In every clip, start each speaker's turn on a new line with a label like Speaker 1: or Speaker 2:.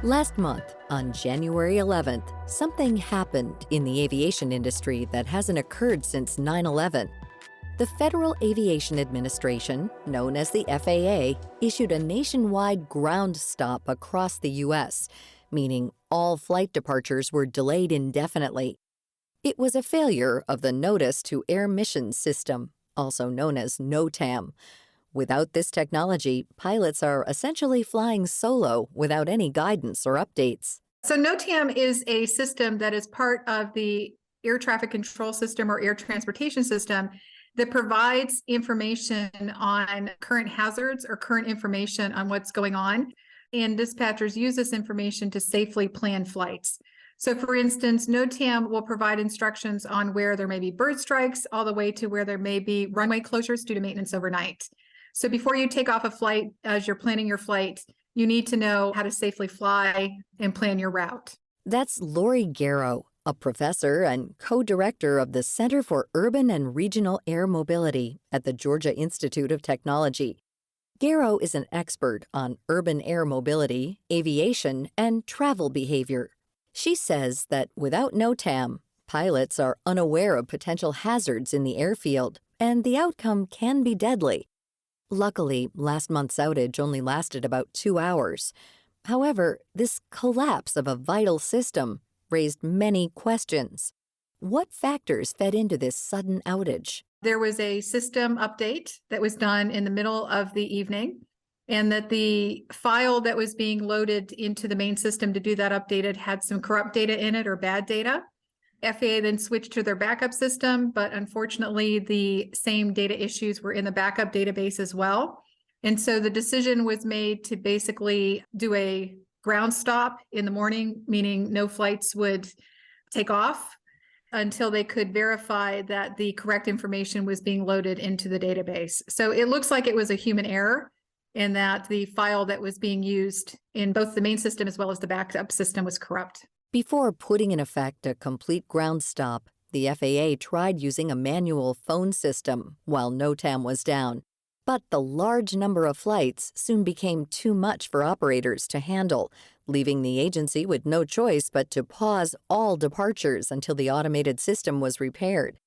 Speaker 1: Last month, on January 11th, something happened in the aviation industry that hasn't occurred since 9/11. The Federal Aviation Administration, known as the FAA, issued a nationwide ground stop across the U.S., meaning all flight departures were delayed indefinitely. It was a failure of the Notice to Air Missions System, also known as NOTAM. Without this technology, pilots are essentially flying solo without any guidance or updates.
Speaker 2: So NOTAM is a system that is part of the air traffic control system or air transportation system that provides information on current hazards or current information on what's going on. And dispatchers use this information to safely plan flights. So for instance, NOTAM will provide instructions on where there may be bird strikes all the way to where there may be runway closures due to maintenance overnight. So before you take off a flight, as you're planning your flight, you need to know how to safely fly and plan your route.
Speaker 1: That's Lori Garrow, a professor and co-director of the Center for Urban and Regional Air Mobility at the Georgia Institute of Technology. Garrow is an expert on urban air mobility, aviation, and travel behavior. She says that without NOTAM, pilots are unaware of potential hazards in the airfield, and the outcome can be deadly. Luckily, last month's outage only lasted about 2 hours. However, this collapse of a vital system raised many questions. What factors fed into this sudden outage?
Speaker 2: There was a system update that was done in the middle of the evening, and that the file that was being loaded into the main system to do that update had some corrupt data in it or bad data. FAA then switched to their backup system, but unfortunately the same data issues were in the backup database as well. And so the decision was made to basically do a ground stop in the morning, meaning no flights would take off until they could verify that the correct information was being loaded into the database. So it looks like it was a human error and that the file that was being used in both the main system as well as the backup system was corrupt.
Speaker 1: Before putting in effect a complete ground stop, the FAA tried using a manual phone system while NOTAM was down. But the large number of flights soon became too much for operators to handle, leaving the agency with no choice but to pause all departures until the automated system was repaired.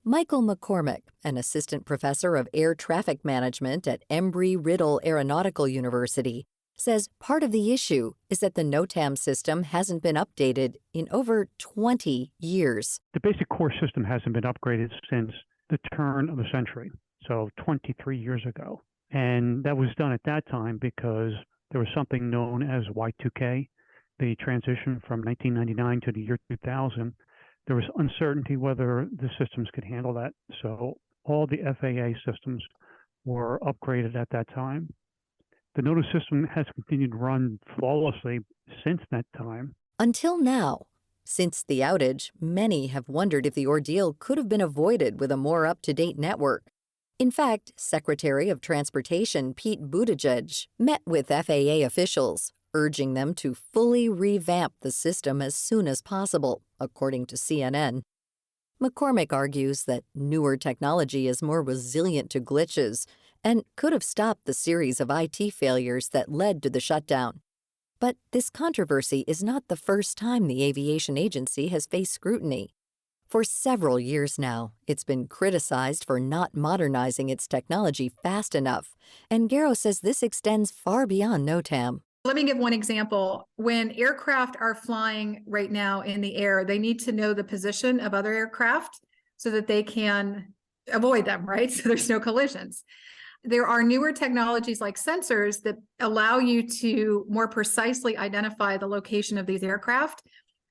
Speaker 1: Michael McCormick, an assistant professor of air traffic management at Embry-Riddle Aeronautical University, says part of the issue is that the NOTAM system hasn't been updated in over 20 years.
Speaker 3: The basic core system hasn't been upgraded since the turn of the century, so 23 years ago. And that was done at that time because there was something known as Y2K, the transition from 1999 to the year 2000. There was uncertainty whether the systems could handle that. So all the FAA systems were upgraded at that time. The Notice system has continued to run flawlessly since that time.
Speaker 1: Until now. Since the outage, many have wondered if the ordeal could have been avoided with a more up-to-date network. In fact, Secretary of Transportation Pete Buttigieg met with FAA officials, urging them to fully revamp the system as soon as possible, according to CNN. McCormick argues that newer technology is more resilient to glitches and could have stopped the series of IT failures that led to the shutdown. But this controversy is not the first time the aviation agency has faced scrutiny. For several years now, it's been criticized for not modernizing its technology fast enough, and Garrow says this extends far beyond NOTAM.
Speaker 2: Let me give one example. When aircraft are flying right now in the air, they need to know the position of other aircraft so that they can avoid them, right? So there's no collisions. There are newer technologies like sensors that allow you to more precisely identify the location of these aircraft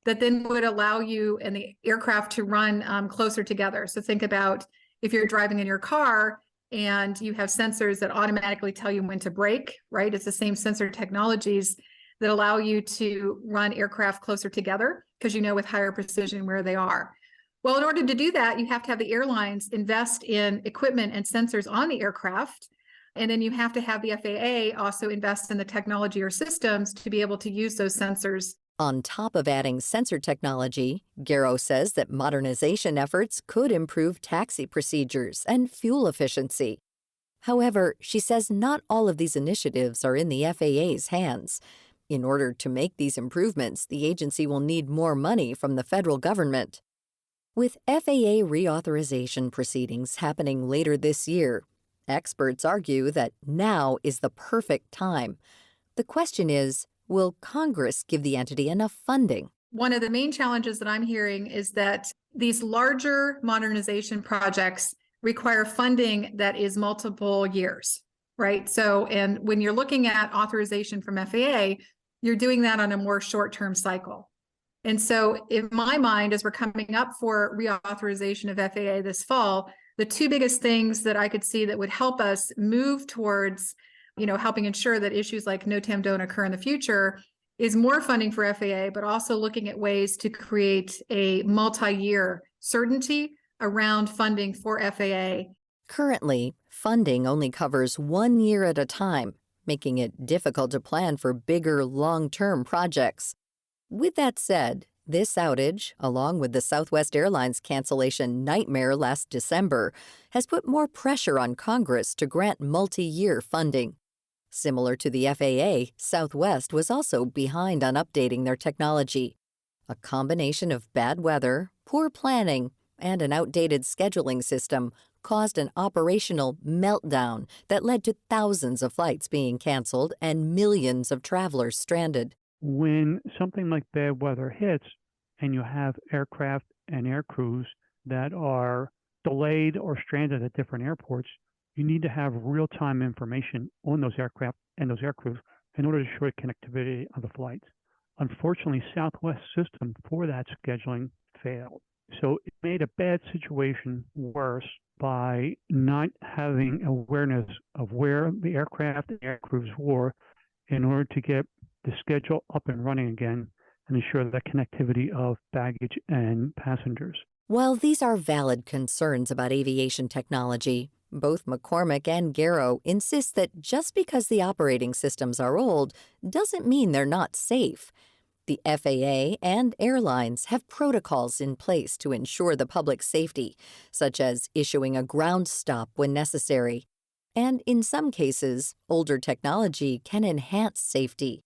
Speaker 2: that then would allow you and the aircraft to run closer together. So think about if you're driving in your car and you have sensors that automatically tell you when to brake, right? It's the same sensor technologies that allow you to run aircraft closer together because you know with higher precision where they are. Well, in order to do that, you have to have the airlines invest in equipment and sensors on the aircraft. And then you have to have the FAA also invest in the technology or systems to be able to use those sensors.
Speaker 1: On top of adding sensor technology, Garrow says that modernization efforts could improve taxi procedures and fuel efficiency. However, she says not all of these initiatives are in the FAA's hands. In order to make these improvements, the agency will need more money from the federal government. With FAA reauthorization proceedings happening later this year, experts argue that now is the perfect time. The question is, will Congress give the entity enough funding?
Speaker 2: One of the main challenges that I'm hearing is that these larger modernization projects require funding that is multiple years, right? So, and when you're looking at authorization from FAA, you're doing that on a more short-term cycle. And so in my mind, as we're coming up for reauthorization of FAA this fall, the two biggest things that I could see that would help us move towards, helping ensure that issues like NOTAM don't occur in the future is more funding for FAA, but also looking at ways to create a multi-year certainty around funding for FAA.
Speaker 1: Currently, funding only covers 1 year at a time, making it difficult to plan for bigger, long-term projects. With that said, this outage, along with the Southwest Airlines cancellation nightmare last December, has put more pressure on Congress to grant multi-year funding. Similar to the FAA, Southwest was also behind on updating their technology. A combination of bad weather, poor planning, and an outdated scheduling system caused an operational meltdown that led to thousands of flights being canceled and millions of travelers stranded.
Speaker 3: When something like bad weather hits and you have aircraft and air crews that are delayed or stranded at different airports, you need to have real-time information on those aircraft and those air crews in order to ensure connectivity of the flights. Unfortunately, Southwest's system for that scheduling failed. So it made a bad situation worse by not having awareness of where the aircraft and air crews were in order to get the schedule up and running again and ensure the connectivity of baggage and passengers.
Speaker 1: While these are valid concerns about aviation technology, both McCormick and Garrow insist that just because the operating systems are old doesn't mean they're not safe. The FAA and airlines have protocols in place to ensure the public's safety, such as issuing a ground stop when necessary. And in some cases, older technology can enhance safety.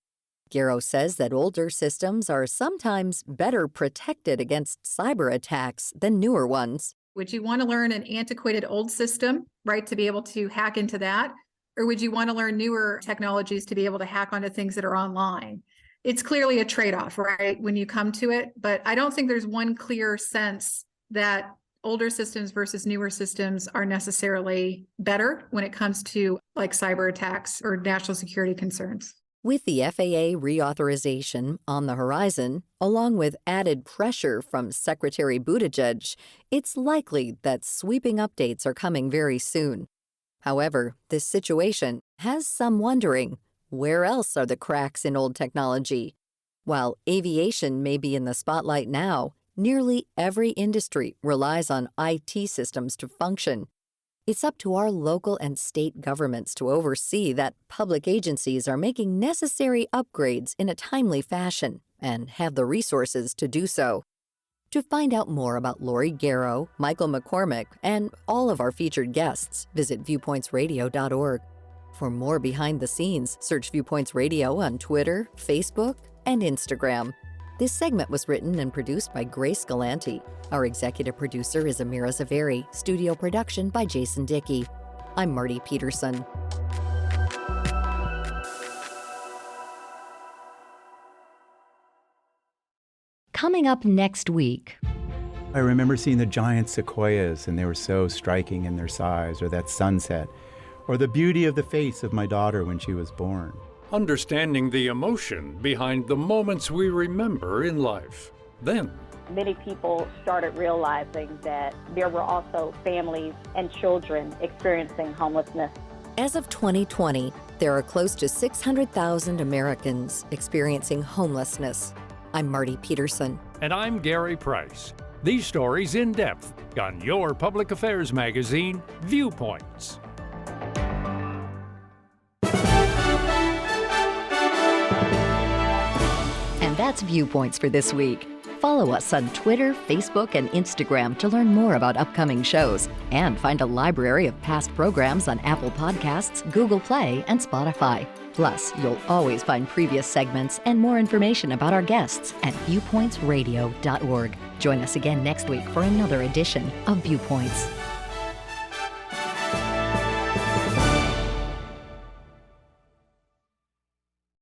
Speaker 1: Garrow says that older systems are sometimes better protected against cyber attacks than newer ones.
Speaker 2: Would you want to learn an antiquated old system, right, to be able to hack into that? Or would you want to learn newer technologies to be able to hack onto things that are online? It's clearly a trade-off, right, when you come to it. But I don't think there's one clear sense that older systems versus newer systems are necessarily better when it comes to like cyber attacks or national security concerns.
Speaker 1: With the FAA reauthorization on the horizon, along with added pressure from Secretary Buttigieg, it's likely that sweeping updates are coming very soon. However, this situation has some wondering, where else are the cracks in old technology? While aviation may be in the spotlight now, nearly every industry relies on IT systems to function. It's up to our local and state governments to oversee that public agencies are making necessary upgrades in a timely fashion and have the resources to do so. To find out more about Lori Garrow, Michael McCormick, and all of our featured guests, visit viewpointsradio.org. For more behind the scenes, search Viewpoints Radio on Twitter, Facebook, and Instagram. This segment was written and produced by Grace Galanti. Our executive producer is Amira Zaveri. Studio production by Jason Dickey. I'm Marty Peterson. Coming up next week.
Speaker 4: I remember seeing the giant sequoias, and they were so striking in their size, or that sunset, or the beauty of the face of my daughter when she was born.
Speaker 5: Understanding the emotion behind the moments we remember in life. Then,
Speaker 6: many people started realizing that there were also families and children experiencing homelessness.
Speaker 1: As of 2020, there are close to 600,000 Americans experiencing homelessness. I'm Marty Peterson.
Speaker 5: And I'm Gary Price. These stories in depth on your public affairs magazine, Viewpoints.
Speaker 1: And that's Viewpoints for this week. Follow us on Twitter, Facebook, and Instagram to learn more about upcoming shows and find a library of past programs on Apple Podcasts, Google Play, and Spotify. Plus, you'll always find previous segments and more information about our guests at viewpointsradio.org. Join us again next week for another edition of Viewpoints.